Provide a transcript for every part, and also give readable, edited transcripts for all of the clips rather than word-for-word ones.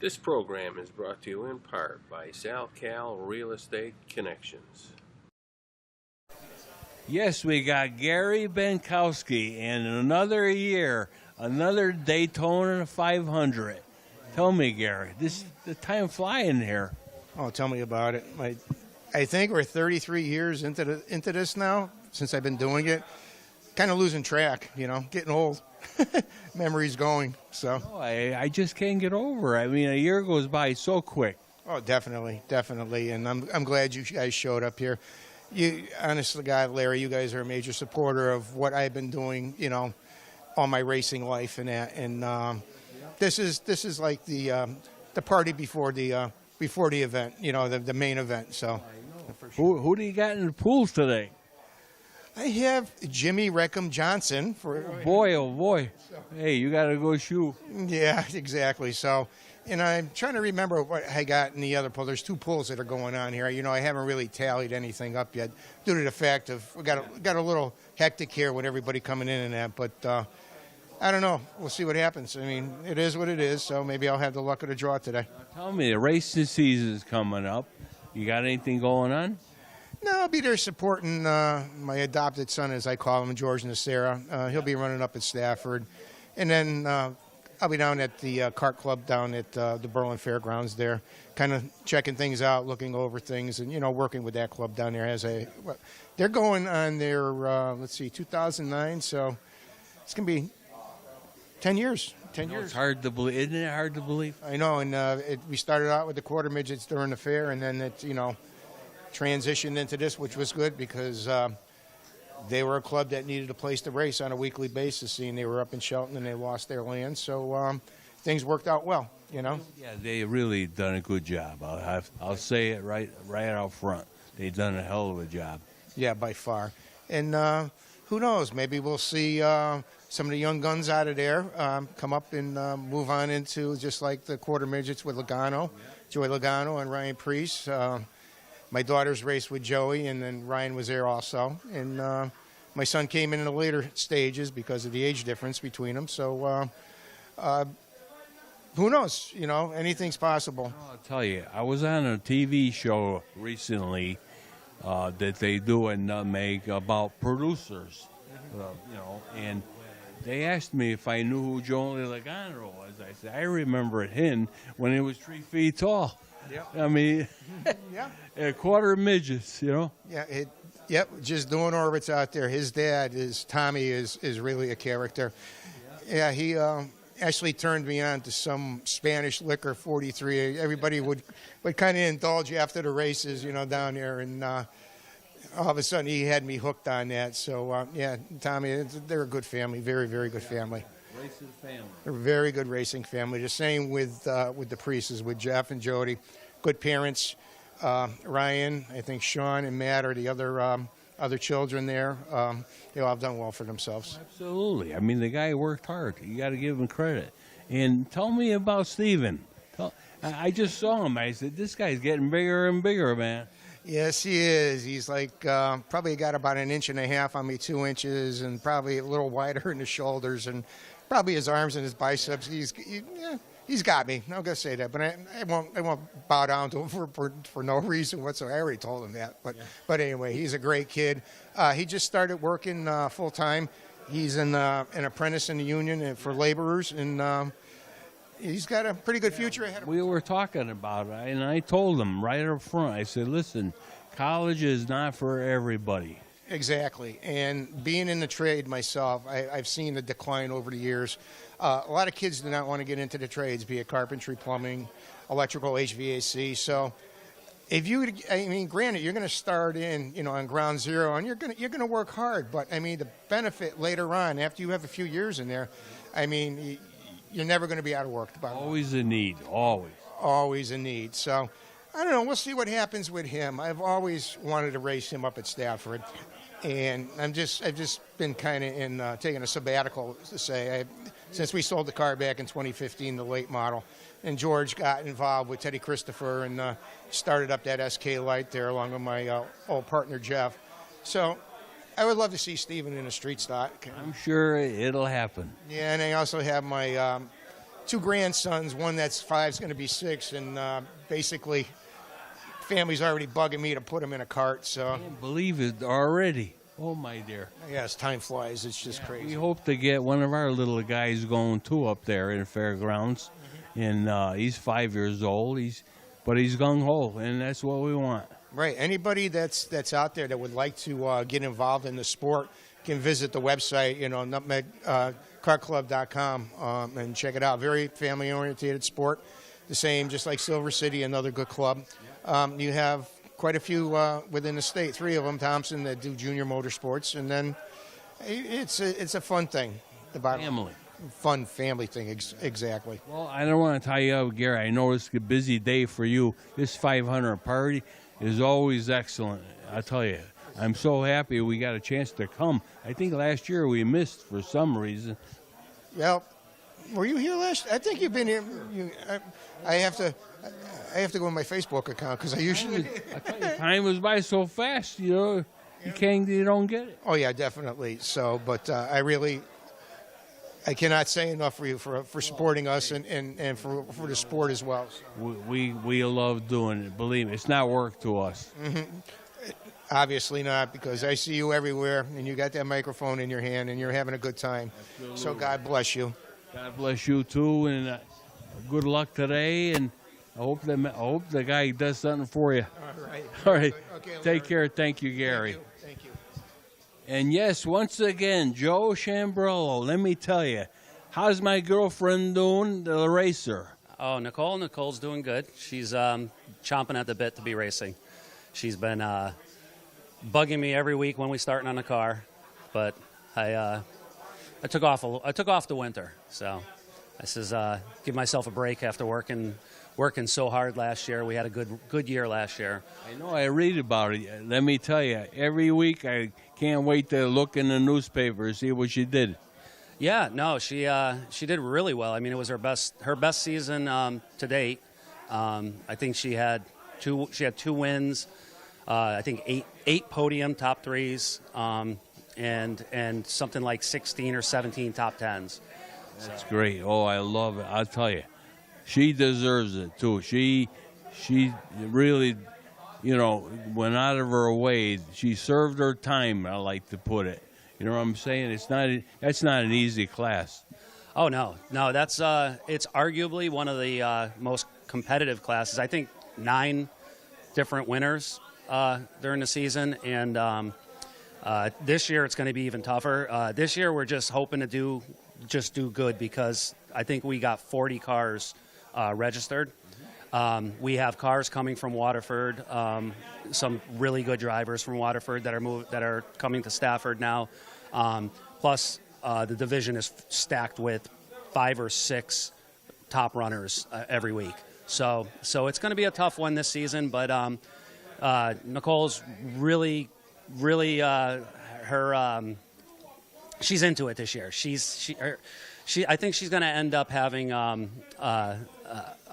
This program is brought to you in part by SalCal Real Estate Connections. Yes, we got Gary Benkowski, and another year, another Daytona 500. Tell me, Gary, the time flying here. Oh, tell me about it. I think we're 33 years into this now, since I've been doing it. Kind of losing track, getting old. Memories going. So I just can't get over. I mean, a year goes by so quick. Oh, definitely, and I'm glad you guys showed up here. You, honestly, God, Larry, you guys are a major supporter of what I've been doing, all my racing life and that. And this is like the party before the event, the main event. So, who do you got in the pools today? I have Jimmy Reckham Johnson. Oh boy. Hey, you got to go shoot. Yeah, exactly. So, and I'm trying to remember what I got in the other pool. There's two pools that are going on here. I haven't really tallied anything up yet due to the fact of we got a little hectic here with everybody coming in and that. But I don't know. We'll see what happens. I mean, it is what it is. So maybe I'll have the luck of the draw today. Tell me, the racing season is coming up. You got anything going on? No, I'll be there supporting my adopted son, as I call him, George Nacera. He'll be running up at Stafford. And then I'll be down at the kart club down at the Berlin Fairgrounds there, kind of checking things out, looking over things, and, working with that club down there. They're going on their, 2009, so it's going to be 10 years. 10 years. It's hard to believe. Isn't it hard to believe? I know, and we started out with the quarter midgets during the fair, and then it, transitioned into this, which was good because they were a club that needed a place to race on a weekly basis, seeing they were up in Shelton and they lost their land. So things worked out well, Yeah, they really done a good job. I'll say it right out front. They've done a hell of a job. Yeah, by far. And who knows? Maybe we'll see some of the young guns out of there come up and move on into just like the quarter midgets with Logano, Joey Logano and Ryan Priest. My daughter's raced with Joey, and then Ryan was there also. And my son came in the later stages because of the age difference between them. So who knows? Anything's possible. I'll tell you, I was on a TV show recently that they do in Nutmeg about producers, and they asked me if I knew who Joey Logano was. I said, I remember him when he was 3 feet tall. Yep. I mean, yeah. A quarter midgets, Yeah, yep, just doing orbits out there. His dad Tommy is really a character. Yeah, he actually turned me on to some Spanish liquor, 43. Everybody would kind of indulge after the races, down there, and all of a sudden he had me hooked on that. So yeah, Tommy, they're a good family, very, very good family. Racing family. They're a very good racing family. The same with the Priests, with Jeff and Jody. Good parents. Ryan, I think Sean and Matt are the other children there. They all have done well for themselves. Absolutely. I mean, the guy worked hard. You got to give him credit. And tell me about Steven. I just saw him. I said, this guy's getting bigger and bigger, man. Yes, he is. He's like probably got about 1.5 inches on me, 2 inches, and probably a little wider in the shoulders, and probably his arms and his biceps. He's got me. I'm gonna say that, but I won't bow down to him for no reason whatsoever. I already told him that. But anyway, he's a great kid. He just started working full time. He's an apprentice in the union for laborers, and he's got a pretty good future ahead of him. We were talking about it, and I told him right up front. I said, "Listen, college is not for everybody." Exactly. And being in the trade myself, I've seen the decline over the years. A lot of kids do not want to get into the trades, be it carpentry, plumbing, electrical, HVAC. So granted, you're going to start in, on ground zero, and you're going to work hard. But, the benefit later on, after you have a few years in there, you're never going to be out of work. Always a need, always. Always a need. So, I don't know. We'll see what happens with him. I've always wanted to race him up at Stafford. And I've just been kind of taking a sabbatical, to say, since we sold the car back in 2015, the late model. And George got involved with Teddy Christopher and started up that SK Light there along with my old partner, Jeff. So I would love to see Steven in a street stock. I'm sure it'll happen. Yeah, and I also have my two grandsons. One that's 5 is going to be 6, and basically, family's already bugging me to put them in a cart. So I can't believe it already. Oh, my dear. yes, time flies. It's just We crazy. hope to get one of our little guys going, too, up there in the fairgrounds. And he's 5 years old. But he's gung-ho, and that's what we want. Right. Anybody that's out there that would like to get involved in the sport can visit the website, nutmegcartclub.com, and check it out. Very family-oriented sport. The same, just like Silver City, another good club. You have quite a few within the state, 3 of them, Thompson, that do junior motorsports. And then it's a fun thing. Family. Fun family thing, exactly. Well, I don't want to tie you up, Gary. I know it's a busy day for you. This 500 party is always excellent. I tell you, I'm so happy we got a chance to come. I think last year we missed for some reason. Well, were you here last? I think you've been here. I have to go on my Facebook account because I usually. I tell you, time was by so fast. You don't get it. Oh yeah, definitely. So, but I cannot say enough for you for supporting us and for the sport as well. We love doing it. Believe me, it's not work to us. Mm-hmm. Obviously not, because I see you everywhere, and you got that microphone in your hand, and you're having a good time. Absolutely. So God bless you. God bless you too, and good luck today. And I hope the guy does something for you. All right. All right. Okay, Take care. Thank you, Gary. Thank you. And yes, once again, Joe Chambrello. Let me tell you, how's my girlfriend doing, the racer? Oh, Nicole's doing good. She's chomping at the bit to be racing. She's been bugging me every week when we starting on the car, but I took off the winter, so I says give myself a break after working so hard last year. We had a good year last year. I know. I read about it. Let me tell you, every week I can't wait to look in the newspaper see what she did. Yeah, no, she did really well. I mean, it was her best season to date. I think she had two wins. I think eight podium top 3s, and something like 16 or 17 top 10s. That's great. Oh, I love it. I'll tell you, she deserves it too. She really, went out of her way. She served her time, I like to put it. You know what I'm saying? That's not an easy class. Oh no, that's it's arguably one of the most competitive classes. I think 9 different winners during the season, and this year it's going to be even tougher. This year we're just hoping to do good, because I think we got 40 cars registered. We have cars coming from Waterford, some really good drivers from Waterford that are coming to Stafford now. Plus, the division is stacked with 5 or 6 top runners every week. So it's going to be a tough one this season. But Nicole's really she's into it this year. I think she's going to end up having a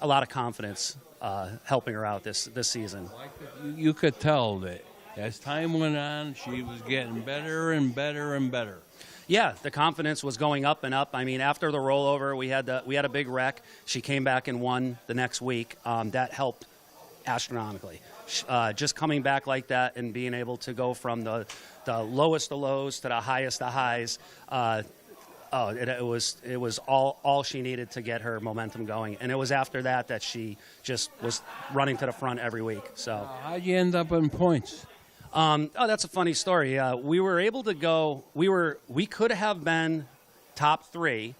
lot of confidence helping her out this season. You could tell that as time went on, she was getting better and better and better. Yeah, the confidence was going up and up. I mean, after the rollover, we had a big wreck. She came back and won the next week. That helped astronomically. Just coming back like that and being able to go from the lowest of lows to the highest of highs. It was all she needed to get her momentum going, and it was after that she just was running to the front every week. So how'd you end up in points? That's a funny story. We were able to go. We could have been top 3,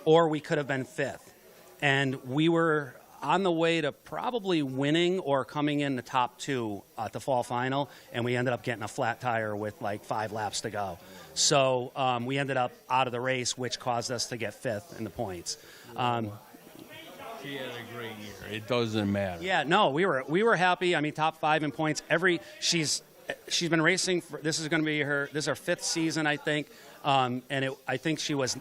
or we could have been 5th, and we were on the way to probably winning or coming in the top 2 at the fall final, and we ended up getting a flat tire with like 5 laps to go. So we ended up out of the race, which caused us to get 5th in the points. She had a great year. It doesn't matter. Yeah, no, we were happy. I mean, top 5 in points. She's been racing for, this is her 5th season, I think. I think she was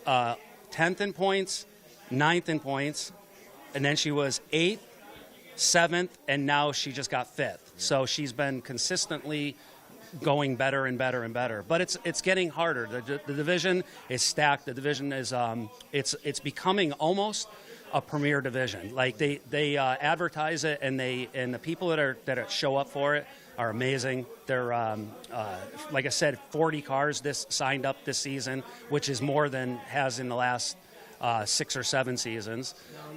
10th in points, 9th in points, and then she was 8th, 7th, and now she just got 5th. So she's been consistently going better and better and better. But it's getting harder. The division is stacked. The division is it's becoming almost a premier division. Like they advertise it, and the people that show up for it are amazing. They're like I said, 40 cars signed up this season, which is more than has in the last 6 or 7 seasons.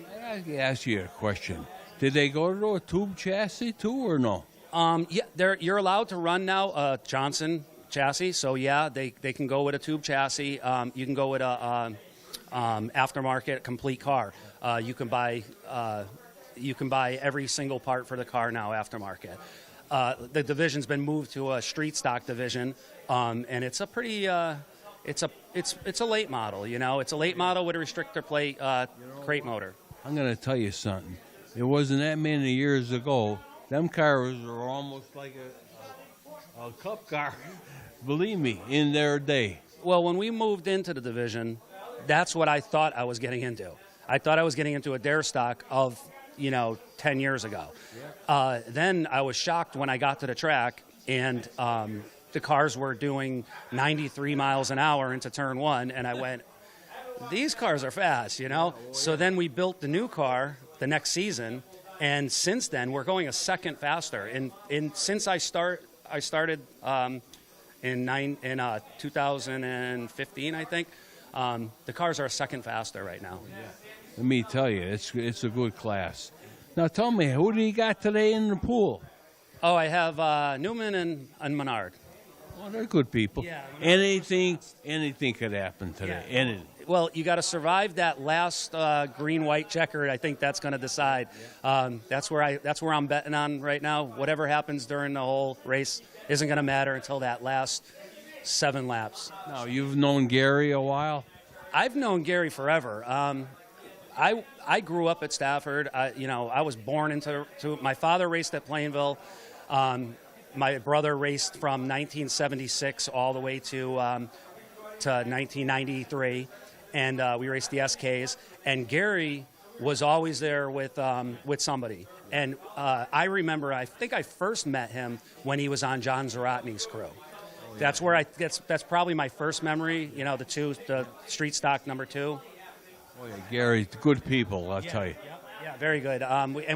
I have to ask you a question. Did they go to a tube chassis too, or no? Yeah, you're allowed to run now a Johnson chassis. So yeah, they can go with a tube chassis. You can go with a aftermarket complete car. You can buy every single part for the car now aftermarket. The division's been moved to a street stock division, and it's a pretty it's a late model. You know, it's a late model with a restrictor plate crate motor. I'm going to tell you something. It wasn't that many years ago. Them cars were almost like a cup car, believe me, in their day. Well, when we moved into the division, that's what I thought I was getting into. I thought I was getting into a dare stock of, 10 years ago. Yeah. Then I was shocked when I got to the track and the cars were doing 93 miles an hour into turn 1, and I went, these cars are fast, So then we built the new car the next season, and since then we're going a second faster. And since I started in 2015, I think, the cars are a second faster right now. Yeah. Let me tell you, it's a good class. Now tell me, who do you got today in the pool? Oh, I have Newman and Menard. Well, they're good people. Yeah, anything could happen today. Yeah. Anything. Well, you got to survive that last green-white checkered. I think that's going to decide. Yeah. That's where I'm betting on right now. Whatever happens during the whole race isn't going to matter until that last 7 laps. Now, you've known Gary a while? I've known Gary forever. I grew up at Stafford. I was born into my father raced at Plainville. My brother raced from 1976 all the way to 1993, and we raced the SKs. And Gary was always there with somebody. And I remember, I think I first met him when he was on John Zaratny's crew. That's where that's probably my first memory. The street stock number 2. Oh yeah, Gary, good people, I'll tell you. Yeah, very good.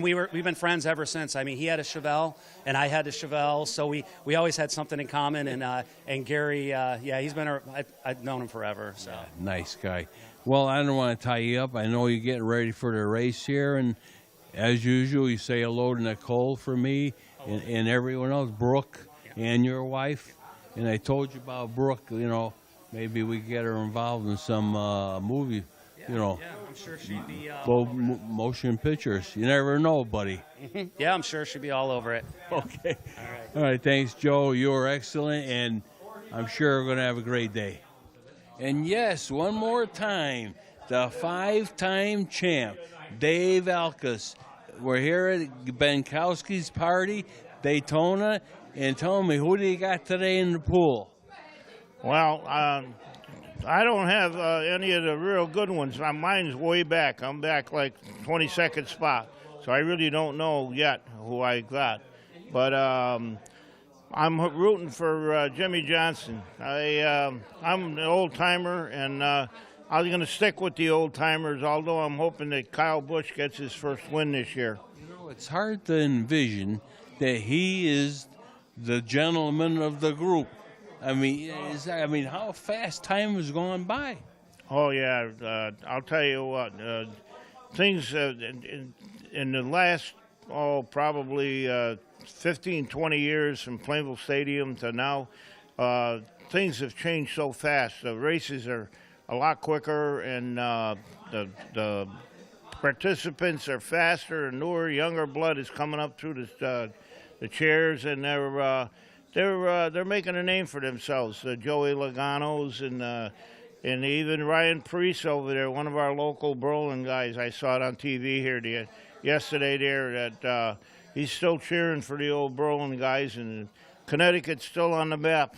We've been friends ever since. I mean, he had a Chevelle and I had a Chevelle, so we always had something in common. And Gary, he's been I've known him forever. So yeah, nice guy. Well, I don't want to tie you up. I know you're getting ready for the race here, and as usual, you say hello to Nicole for me and everyone else, Brooke and your wife. And I told you about Brooke. Maybe we could get her involved in some movie. Yeah, I'm sure she'd be motion pictures. You never know, buddy. Yeah, I'm sure she'd be all over it. Okay. All right. Thanks, Joe. You were excellent, and I'm sure we're going to have a great day. And yes, one more time, the 5-time champ, Dave Alkus. We're here at Benkowski's party, Daytona, and tell me, who do you got today in the pool? Well, I don't have any of the real good ones. Mine's way back. I'm back like 22nd spot. So I really don't know yet who I got. But I'm rooting for Jimmy Johnson. I'm an old-timer, and I'm going to stick with the old-timers, although I'm hoping that Kyle Busch gets his first win this year. It's hard to envision that he is the gentleman of the group. I mean, how fast time has gone by. Oh, yeah. I'll tell you what. Things in the last, probably 15, 20 years from Plainville Stadium to now, things have changed so fast. The races are a lot quicker, and the participants are faster and newer. Younger blood is coming up through the chairs, and they're making a name for themselves. Joey Logano's and even Ryan Priest over there, one of our local Berlin guys. I saw it on TV here yesterday there that he's still cheering for the old Berlin guys, and Connecticut's still on the map.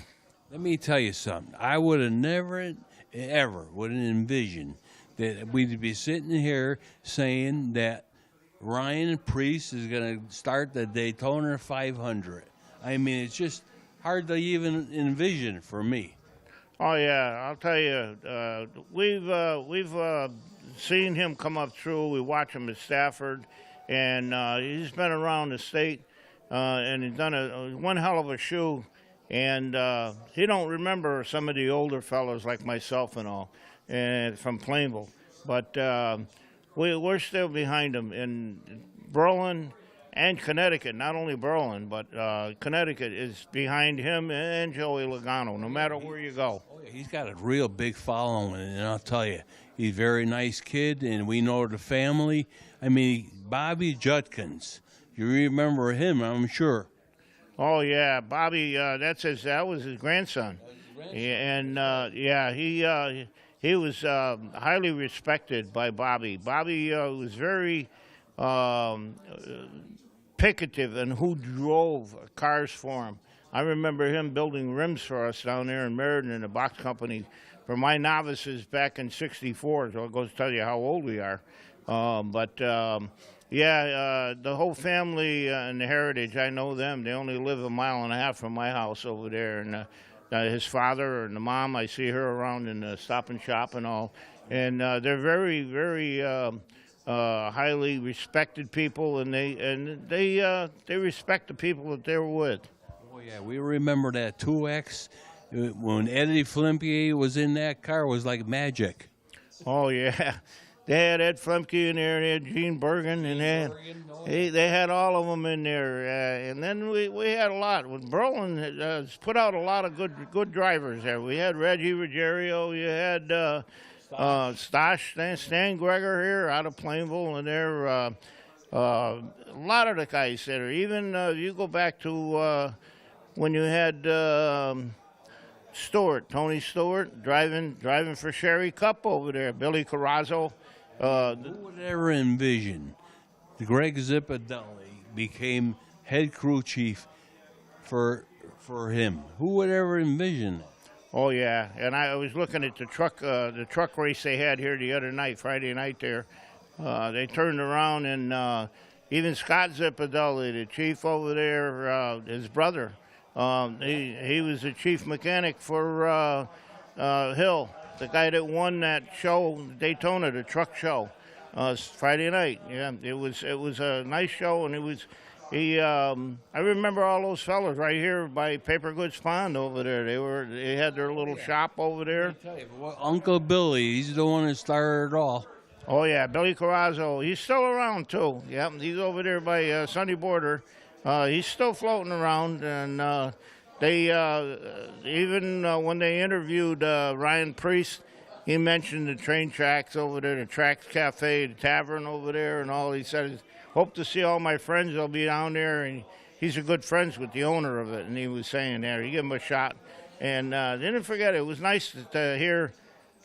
Let me tell you something. I would have never, ever would have envisioned that we'd be sitting here saying that Ryan Priest is going to start the Daytona 500. I mean, it's just hard to even envision for me. Oh yeah, I'll tell you, we've seen him come up through. We watch him at Stafford, and he's been around the state, and he's done one hell of a shoe. And he don't remember some of the older fellows like myself and all, and from Plainville. But we're still behind him in Berlin and Connecticut. Not only Berlin, but Connecticut is behind him and Joey Logano, no matter where you go. Oh, yeah, he's got a real big following, and I'll tell you, he's a very nice kid, and we know the family. I mean, Bobby Judkins, you remember him, I'm sure. Oh yeah, Bobby. That was his grandson. Yeah, and he was highly respected by Bobby. Bobby was very picketive in who drove cars for him. I remember him building rims for us down there in Meriden in the box company for my novices back in '64. So it goes to tell you how old we are. The whole family and the heritage, I know them. They only live a mile and a half from my house over there. And his father and the mom, I see her around in the Stop and Shop and all. And they're very, very highly respected people, and they respect the people that they're with. Oh, yeah, we remember that 2X. When Eddie Flimpier was in that car, it was like magic. Oh, yeah. They had Ed Flemke in there, they had Gene Bergen, and they had all of them in there. And then we had a lot. When Berlin put out a lot of good drivers there. We had Reggie Ruggiero, you had Stan Greger here out of Plainville, and there a lot of the guys there. Even you go back to when you had Tony Stewart driving for Sherry Cup over there, Billy Carrazzo. Who would ever envision Greg Zipadelli became head crew chief for him? Who would ever envision that? Oh yeah, and I was looking at the truck race they had here the other night, Friday night there. They turned around and even Scott Zipadelli, the chief over there, his brother, he was the chief mechanic for Hill. The guy that won that show, Daytona, the truck show, Friday night. Yeah, it was a nice show, and I remember all those fellas right here by Paper Goods Pond over there. They had their little shop over there. Uncle Billy, he's the one that started it all. Oh yeah, Billy Carrazzo, he's still around too. Yeah, he's over there by Sunny Border. He's still floating around, and. They even when they interviewed Ryan Priest, he mentioned the train tracks over there, the Tracks Cafe, the tavern over there, and all. He said, "Hope to see all my friends. They'll be down there." And he's a good friends with the owner of it. And he was saying there, you give him a shot. And didn't forget, it was nice to hear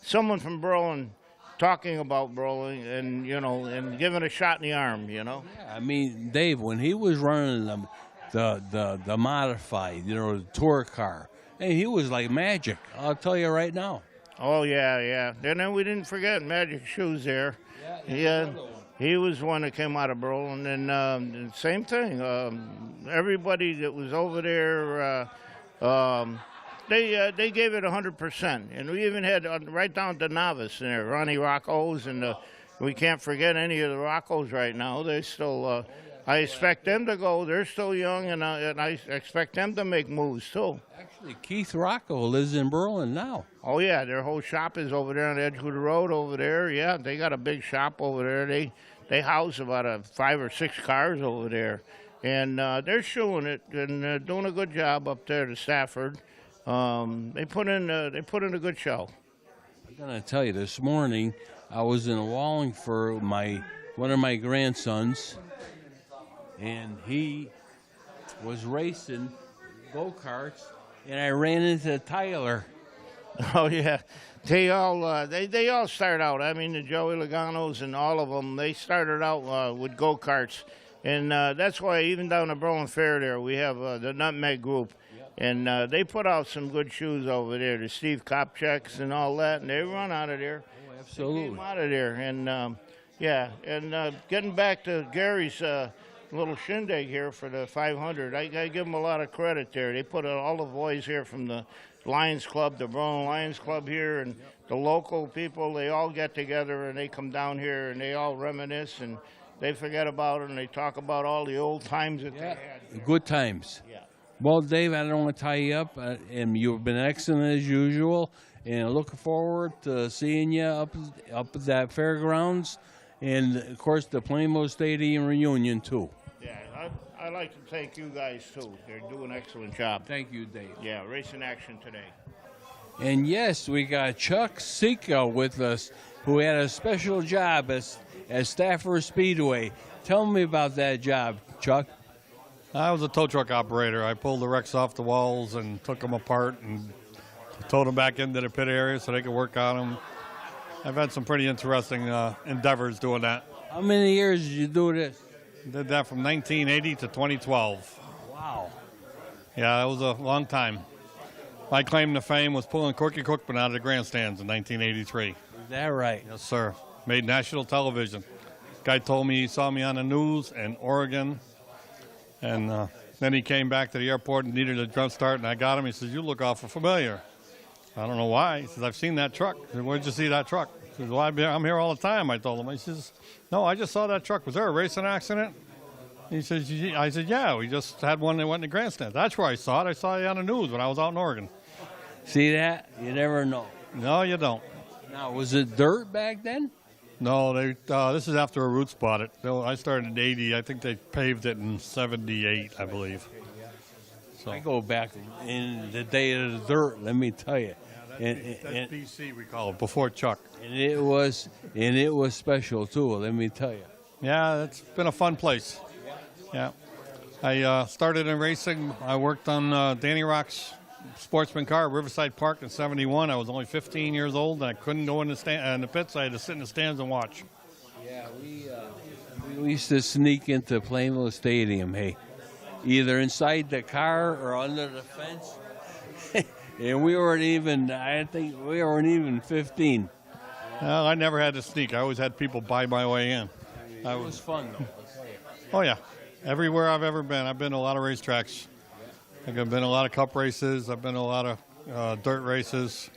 someone from Berlin talking about Berlin, and and giving a shot in the arm. Yeah, I mean, Dave, when he was running them. The modified, the tour car. And he was like magic, I'll tell you right now. Oh, yeah. And then we didn't forget Magic Shoes there. He was one that came out of Berlin. And same thing. Everybody that was over there, they gave it 100%. And we even had right down to novice in there, Ronnie Roccos. And we can't forget any of the Roccos right now. They still... I expect them to go. They're still young, and I expect them to make moves, too. Actually, Keith Rocco lives in Berlin now. Oh, yeah. Their whole shop is over there on the edge of the road over there. Yeah, they got a big shop over there. They house about 5 or 6 cars over there. And they're showing it and doing a good job up there to Stafford. They put in a good show. I'm going to tell you, this morning I was in Wallingford for one of my grandsons, and he was racing go-karts, and I ran into Tyler. Oh, yeah. They all start out. I mean, the Joey Loganos and all of them, they started out with go-karts. And that's why even down at Berlin Fair there, we have the Nutmeg group. And they put out some good shoes over there, the Steve Kopcheks and all that, and they run out of there. Oh, absolutely. They came out of there. And, getting back to Gary's little shindig here for the 500. I give them a lot of credit there. They put all the boys here from the Lions Club, the Verona Lions Club here, and the local people. They all get together and they come down here and they all reminisce and they forget about it and they talk about all the old times that they had. Good times. Yeah. Well, Dave, I don't want to tie you up, and you've been excellent as usual. And looking forward to seeing you up at that fairgrounds, and of course the Plainville Stadium reunion too. Yeah, I'd like to thank you guys too. You're doing an excellent job. Thank you, Dave. Yeah, racing action today. And yes, we got Chuck Sika with us, who had a special job as Stafford Speedway. Tell me about that job, Chuck. I was a tow truck operator. I pulled the wrecks off the walls and took them apart and towed them back into the pit area so they could work on them. I've had some pretty interesting endeavors doing that. How many years did you do this? Did that from 1980 to 2012. Wow. Yeah, it was a long time. My claim to fame was pulling Corky Cookman out of the grandstands in 1983. Is that right? Yes, sir. Made national television. Guy told me he saw me on the news in Oregon. And then he came back to the airport and needed a jump start, and I got him. He says, "You look awful familiar." I don't know why. He says, "I've seen that truck." I said, "Where'd you see that truck?" He says, "Well, I'm here all the time," I told him. He says, "No, I just saw that truck. Was there a racing accident?" He says, I said, "Yeah, we just had one that went in the grandstand." That's where I saw it. I saw it on the news when I was out in Oregon. See that? You never know. No, you don't. Now, was it dirt back then? No, this is after a Roots bought it. I started in 80. I think they paved it in 78, I believe. So I go back in the day of the dirt, let me tell you. that's BC, we call it, before Chuck. And it was special too, let me tell you. Yeah, it's been a fun place. Yeah. I started in racing. I worked on Danny Rock's sportsman car at Riverside Park in 71. I was only 15 years old, and I couldn't go in the pits. I had to sit in the stands and watch. Yeah, we used to sneak into Plainville Stadium, hey, either inside the car or under the fence. And I think we weren't even 15. Well, I never had to sneak. I always had people buy my way in. It was fun, though. Oh, yeah. Everywhere I've ever been, I've been to a lot of racetracks. I've been to a lot of cup races. I've been to a lot of dirt races.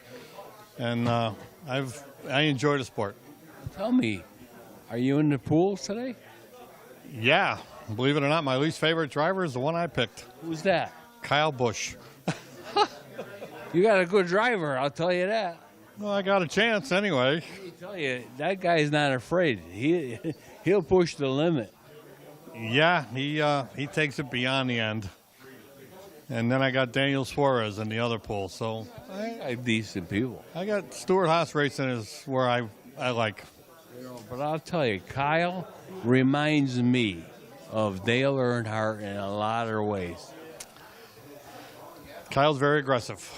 And I enjoy the sport. Tell me, are you in the pool today? Yeah. Believe it or not, my least favorite driver is the one I picked. Who's that? Kyle Busch. You got a good driver, I'll tell you that. Well, I got a chance anyway. I tell you, that guy's not afraid. He'll push the limit. Yeah, he takes it beyond the end. And then I got Daniel Suarez in the other pool. So Decent people. I got Stuart Haas racing is where I like. But I'll tell you, Kyle reminds me of Dale Earnhardt in a lot of ways. Kyle's very aggressive.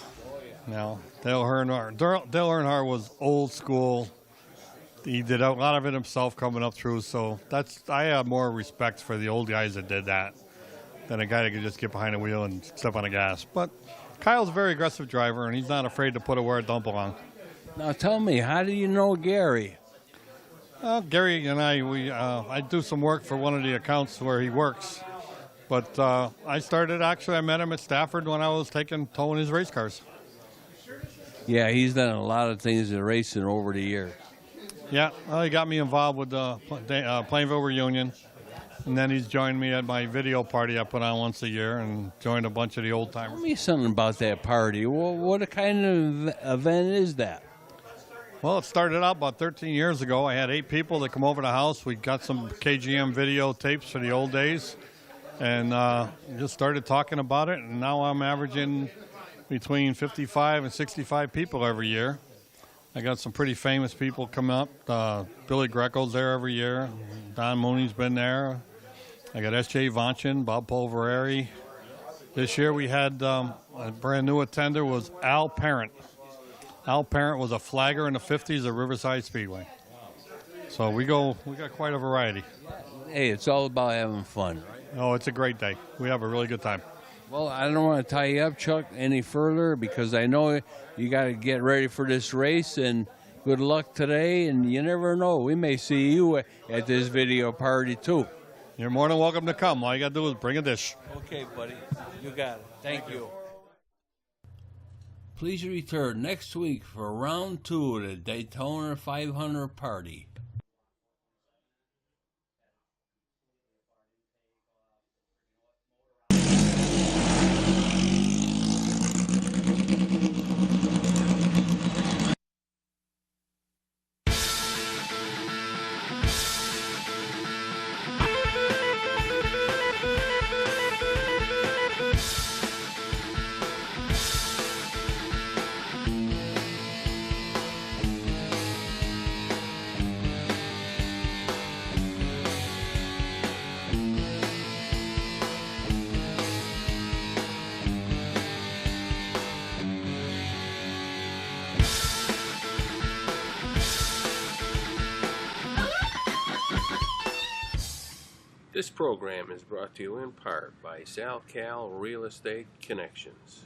Now, Dale Earnhardt was old school. He did a lot of it himself coming up through. So I have more respect for the old guys that did that than a guy that could just get behind the wheel and step on the gas. But Kyle's a very aggressive driver, and he's not afraid to put it where it don't belong. Now tell me, how do you know Gary? Gary and I do some work for one of the accounts where he works. But I met him at Stafford when I was towing his race cars. Yeah, he's done a lot of things in racing over the years. Yeah, well, he got me involved with the Plainville reunion. And then he's joined me at my video party I put on once a year and joined a bunch of the old timers. Tell me something about that party. What kind of event is that? Well, it started out about 13 years ago. I had 8 people that come over to the house. We got some KGM video tapes for the old days and just started talking about it. And now I'm averaging between 55 and 65 people every year. I got some pretty famous people come up. Billy Greco's there every year. Don Mooney's been there. I got S.J. Vanchin, Bob Polverari. This year we had a brand new attender was Al Parent. Al Parent was a flagger in the 50s at Riverside Speedway. So we got quite a variety. Hey, it's all about having fun, right? Oh, it's a great day. We have a really good time. Well, I don't want to tie you up, Chuck, any further because I know you got to get ready for this race, and good luck today. And you never know, we may see you at this video party too. You're more than welcome to come. All you got to do is bring a dish. Okay, buddy. You got it. Thank you. Please return next week for round 2 of the Daytona 500 party. This program is brought to you in part by SalCal Real Estate Connections.